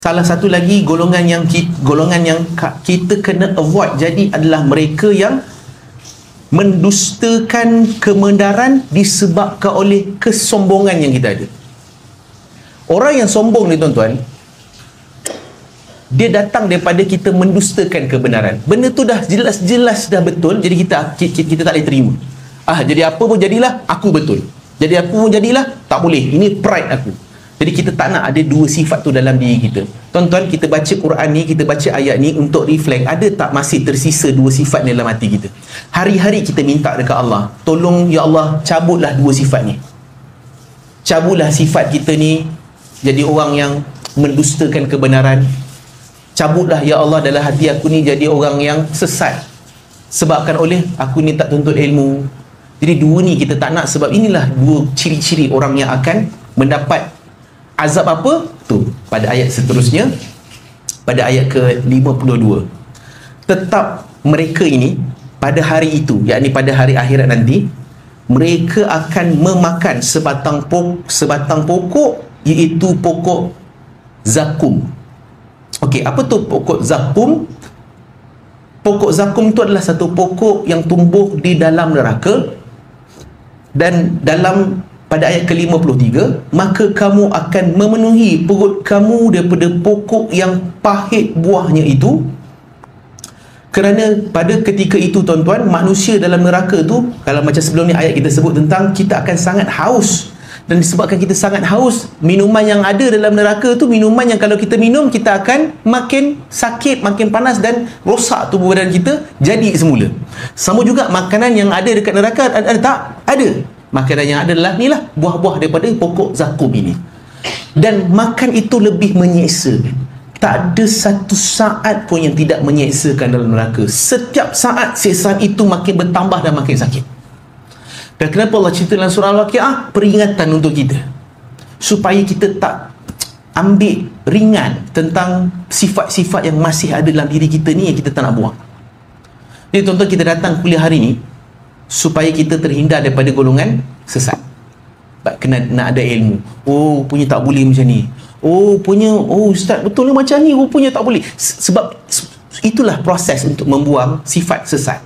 Salah satu lagi golongan yang kita kena avoid jadi adalah mereka yang mendustakan kebenaran disebabkan oleh kesombongan yang kita ada. Orang yang sombong ni tuan-tuan, dia datang daripada kita mendustakan kebenaran. Benda tu dah jelas-jelas dah betul, jadi kita tak boleh terima. Jadi apa pun jadilah, aku betul. Jadi apa pun jadilah, tak boleh. Ini pride aku. Jadi kita tak nak ada dua sifat tu dalam diri kita. Tuan-tuan, kita baca Quran ni, kita baca ayat ni untuk reflect, ada tak masih tersisa dua sifat ni dalam hati kita? Hari-hari kita minta dekat Allah, tolong ya Allah, cabutlah dua sifat ni. Cabutlah sifat kita ni jadi orang yang mendustakan kebenaran. Cabutlah ya Allah dalam hati aku ni jadi orang yang sesat sebabkan oleh aku ni tak tuntut ilmu. Jadi dua ni kita tak nak, sebab inilah dua ciri-ciri orang yang akan mendapat azab apa? Tu, pada ayat seterusnya, pada ayat ke-52. Tetap mereka ini pada hari itu, yakni pada hari akhirat nanti, mereka akan memakan sebatang pokok, iaitu pokok zakum. Okey, apa tu pokok zakum? Pokok zakum itu adalah satu pokok yang tumbuh di dalam neraka, dan dalam pada ayat ke-53, maka kamu akan memenuhi perut kamu daripada pokok yang pahit buahnya itu. Kerana pada ketika itu tuan-tuan, manusia dalam neraka tu, kalau macam sebelum ni ayat kita sebut tentang kita akan sangat haus, dan disebabkan kita sangat haus, minuman yang ada dalam neraka tu minuman yang kalau kita minum, kita akan makin sakit, makin panas, dan rosak tubuh badan kita jadi semula. Sama juga makanan yang ada dekat neraka, ada tak? Ada. Makanan yang ada adalah inilah buah-buah daripada pokok zakum ini. Dan makan itu lebih menyeksa. Tak ada satu saat pun yang tidak menyeksakan dalam neraka. Setiap saat siksaan itu makin bertambah dan makin sakit. Dan kenapa Allah cerita dalam surah Al-Waqiah? Peringatan untuk kita, supaya kita tak ambil ringan tentang sifat-sifat yang masih ada dalam diri kita ni yang kita tak nak buang. Jadi tuan-tuan, kita datang kuliah hari ni supaya kita terhindar daripada golongan sesat. Kena nak ada ilmu. Oh, punya tak boleh macam ni. Oh, punya, oh ustaz betul ni macam ni. Oh, punya tak boleh. Sebab itulah proses untuk membuang sifat sesat.